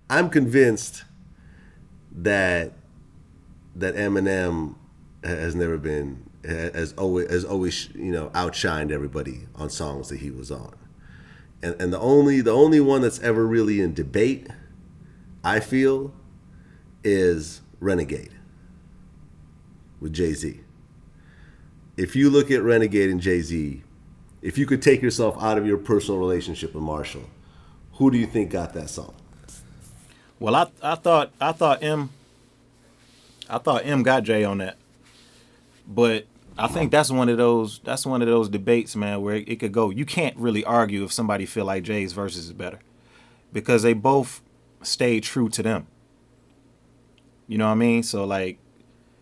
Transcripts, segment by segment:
I'm convinced that Eminem has never been has always outshined everybody on songs that he was on, and the only one that's ever really in debate, I feel, is Renegade with Jay-Z. If you look at Renegade and Jay-Z, if you could take yourself out of your personal relationship with Marshall, who do you think got that song? Well, I thought M got Jay on that, but I think that's one of those debates, man, where it could go. You can't really argue if somebody feel like Jay's verses is better because they both stayed true to them. You know what I mean? So like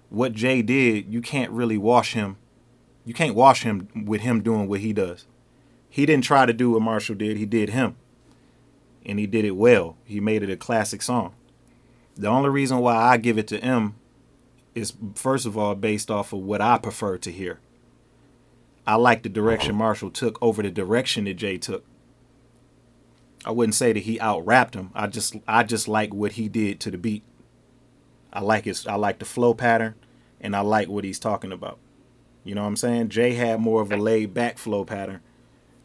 what Jay did, you can't really wash him. You can't wash him with him doing what he does. He didn't try to do what Marshall did. He did him, and he did it well. He made it a classic song. The only reason why I give it to M is, first of all, based off of what I prefer to hear. I like the direction Marshall took over the direction that Jay took. I wouldn't say that he out rapped him. I just like what he did to the beat. I like the flow pattern, and I like what he's talking about. You know what I'm saying? Jay had more of a laid back flow pattern.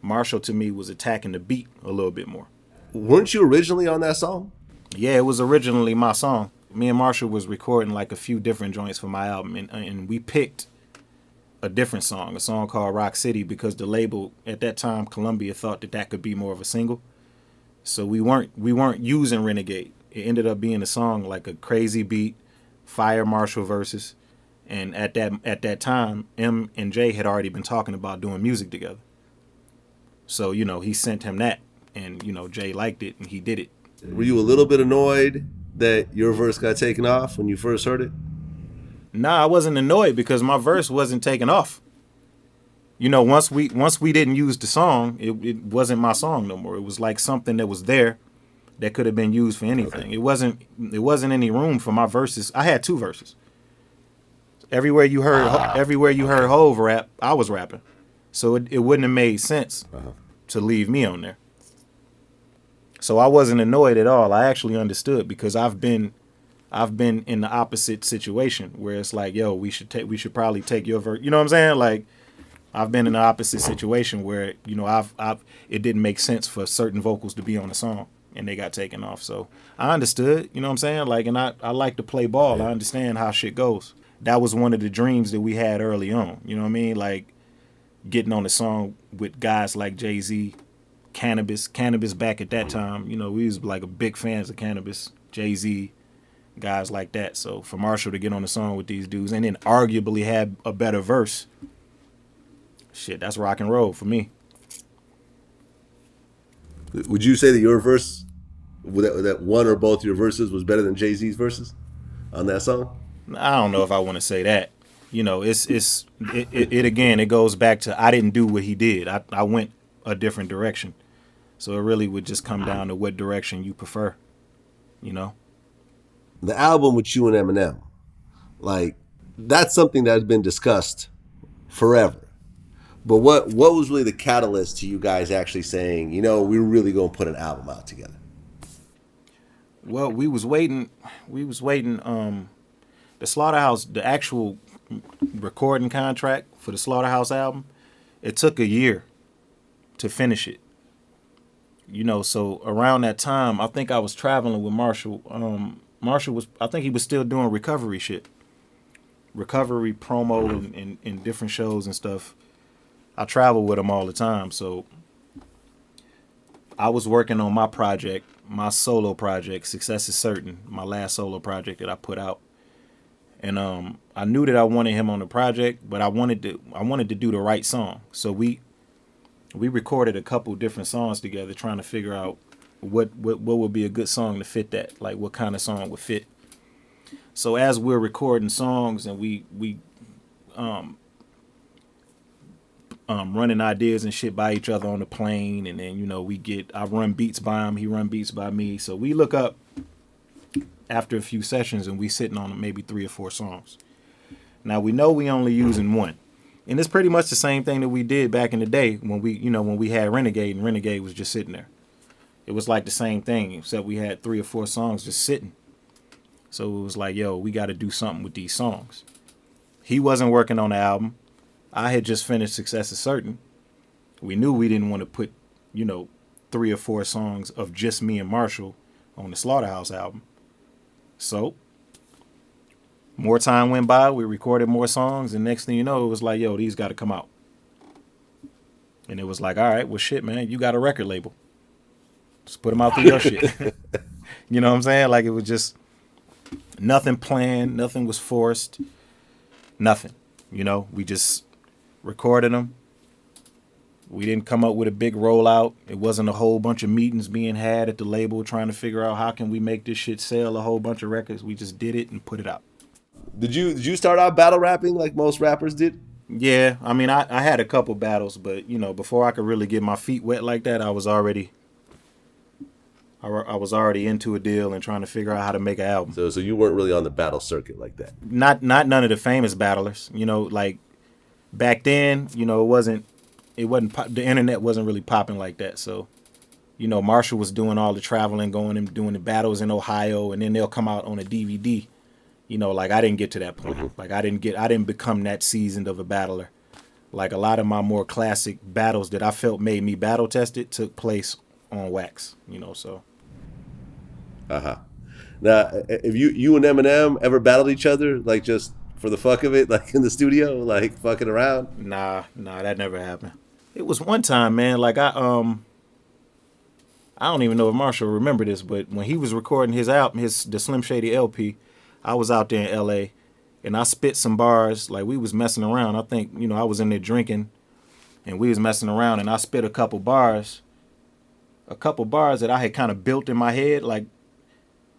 Marshall to me was attacking the beat a little bit more. Weren't you originally on that song? Yeah, it was originally my song. Me and Marshall was recording like a few different joints for my album, and we picked a different song, a song called Rock City, because the label at that time, Columbia, thought that could be more of a single. So we weren't using Renegade. It ended up being a song like a crazy beat, fire Marshall verses, and at that time, M and Jay had already been talking about doing music together. So he sent him that, and Jay liked it and he did it. Were you a little bit annoyed that your verse got taken off when you first heard it? Nah, I wasn't annoyed because my verse wasn't taken off. Once we didn't use the song, it wasn't my song no more. It was like something that was there that could have been used for anything. Okay. It wasn't any room for my verses. I had two verses. Everywhere you heard Hove rap, I was rapping. So it wouldn't have made sense to leave me on there. So I wasn't annoyed at all. I actually understood because I've been in the opposite situation where it's like, yo, we should probably take your verse. You know what I'm saying? Like, I've been in the opposite situation where it didn't make sense for certain vocals to be on the song and they got taken off. So I understood. You know what I'm saying? Like, and I like to play ball. Yeah. I understand how shit goes. That was one of the dreams that we had early on. You know what I mean? Like getting on the song with guys like Jay-Z, Cannabis back at that time. We was like a big fans of Cannabis, Jay-Z, guys like that. So for Marshall to get on the song with these dudes and then arguably have a better verse, shit, that's rock and roll for me. Would you say that your verse, that one or both your verses was better than Jay-Z's verses on that song? I don't know if I want to say that. It again, it goes back to I didn't do what he did. I went a different direction. So it really would just come down to what direction you prefer, The album with you and Eminem, like, that's something that's been discussed forever. But what was really the catalyst to you guys actually saying, we're really going to put an album out together? Well, we was waiting. The Slaughterhouse, the actual recording contract for the Slaughterhouse album, it took a year to finish it. So around that time, I think I was traveling with Marshall. I think he was still doing recovery shit. Recovery promo and different shows and stuff. I travel with him all the time. So I was working on my project, my solo project, Success is Certain, my last solo project that I put out. And I knew that I wanted him on the project, but I wanted to do the right song. So we recorded a couple different songs together, trying to figure out what would be a good song to fit that, like what kind of song would fit. So as we're recording songs and we running ideas and shit by each other on the plane, and then I run beats by him, he run beats by me. So we look up after a few sessions and we sitting on maybe 3 or 4 songs. Now we know we only using one. And it's pretty much the same thing that we did back in the day when we had Renegade, and Renegade was just sitting there. It was like the same thing, except we had 3 or 4 songs just sitting. So it was like, yo, we got to do something with these songs. He wasn't working on the album. I had just finished Success is Certain. We knew we didn't want to put, 3 or 4 songs of just me and Marshall on the Slaughterhouse album. So more time went by. We recorded more songs. And next thing you know, it was like, yo, these got to come out. And it was like, all right, well, shit, man, you got a record label. Just put them out through your shit. You know what I'm saying? Like, it was just nothing planned. Nothing was forced. Nothing. We just recorded them. We didn't come up with a big rollout. It wasn't a whole bunch of meetings being had at the label trying to figure out how can we make this shit sell a whole bunch of records. We just did it and put it out. Did you start out battle rapping like most rappers did? Yeah, I mean, I had a couple battles, but before I could really get my feet wet like that, I was already into a deal and trying to figure out how to make an album. So you weren't really on the battle circuit like that. Not none of the famous battlers. Like back then, the internet wasn't really popping like that. So, Marshall was doing all the traveling, going and doing the battles in Ohio, and then they'll come out on a DVD. Like I didn't get to that point. Mm-hmm. Like I didn't become that seasoned of a battler. Like a lot of my more classic battles that I felt made me battle tested took place on wax. So. Uh-huh. Now, if you and Eminem ever battled each other, like just for the fuck of it, like in the studio, like fucking around? Nah, that never happened. It was one time, man, like I don't even know if Marshall remember this, but when he was recording his album, the Slim Shady LP, I was out there in LA and I spit some bars, like we was messing around. I think, I was in there drinking and we was messing around and I spit a couple bars that I had kind of built in my head like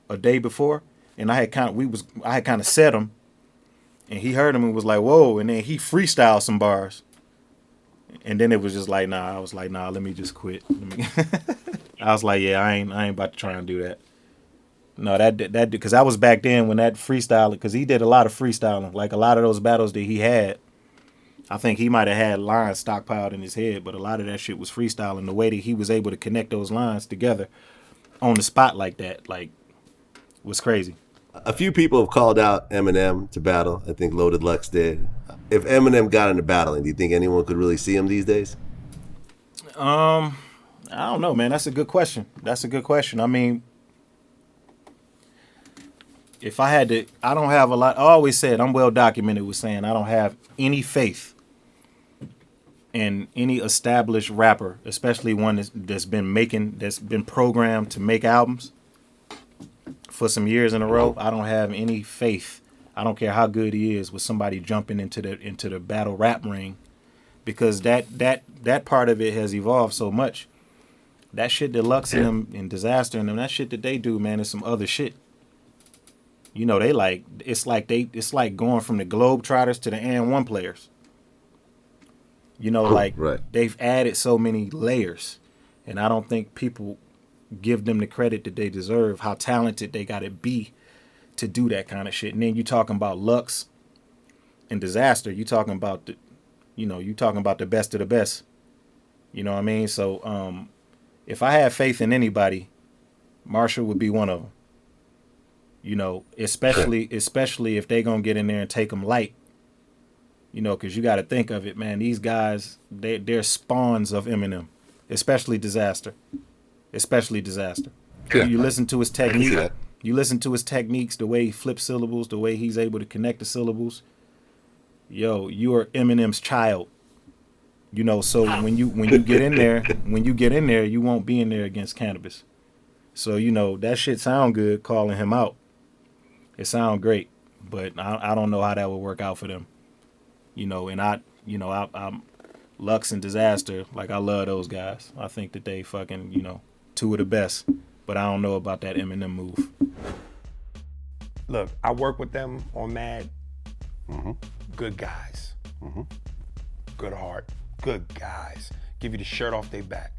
a day before, and I had kind of set them, and he heard them and was like, whoa, and then he freestyled some bars, and then it was just like, nah. I was like, nah, let me just quit. I was like, yeah, I ain't about to try and do that. No, that because I was back then when that freestyling, because he did a lot of freestyling, like a lot of those battles that he had. I think he might have had lines stockpiled in his head, but a lot of that shit was freestyling. The way that he was able to connect those lines together on the spot like that, like, was crazy. A few people have called out Eminem to battle. I think Loaded Lux did. If Eminem got into battling, do you think anyone could really see him these days? I don't know, man. That's a good question. I mean, if I had to, I don't have a lot. I always said, I'm well documented with saying I don't have any faith in any established rapper, especially one that's been programmed to make albums for some years in a row. I don't have any faith. I don't care how good he is with somebody jumping into the battle rap ring, because that part of it has evolved so much. That shit that Lux and them and Disaster and them, that shit that they do, man, is some other shit. They like it's like going from the Globetrotters to the And1 players. Right. They've added so many layers, and I don't think people give them the credit that they deserve, how talented they got to be to do that kind of shit. And then you talking about Lux and Disaster, you talking about the best of the best. You know what I mean? So if I have faith in anybody, Marshall would be one of them. Especially if they gonna get in there and take them light. Because you got to think of it, man. These guys, they're spawns of Eminem, especially Disaster. Yeah. You listen to his technique. You listen to his techniques, the way he flips syllables, the way he's able to connect the syllables. Yo, you are Eminem's child. So when you get in there, you won't be in there against Cannabis. So that shit sound good calling him out. It sound great, but I don't know how that would work out for them. I'm Lux and Disaster, like I love those guys. I think that they fucking, two of the best, but I don't know about that Eminem move. Look, I work with them on Mad. Mm-hmm. Good guys. Mm-hmm. Good heart. Good guys. Give you the shirt off their back.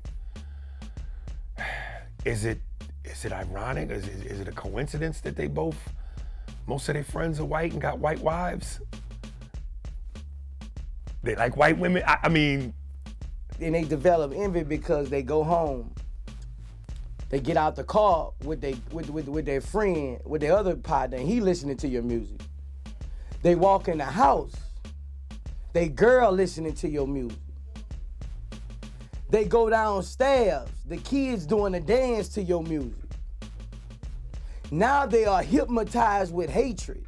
Is it ironic? Is it a coincidence that most of their friends are white and got white wives? They like white women? I mean... And they develop envy because they go home. They get out the car with their friend, with their other partner, and he listening to your music. They walk in the house, they girl listening to your music. They go downstairs, the kids doing a dance to your music. Now they are hypnotized with hatred.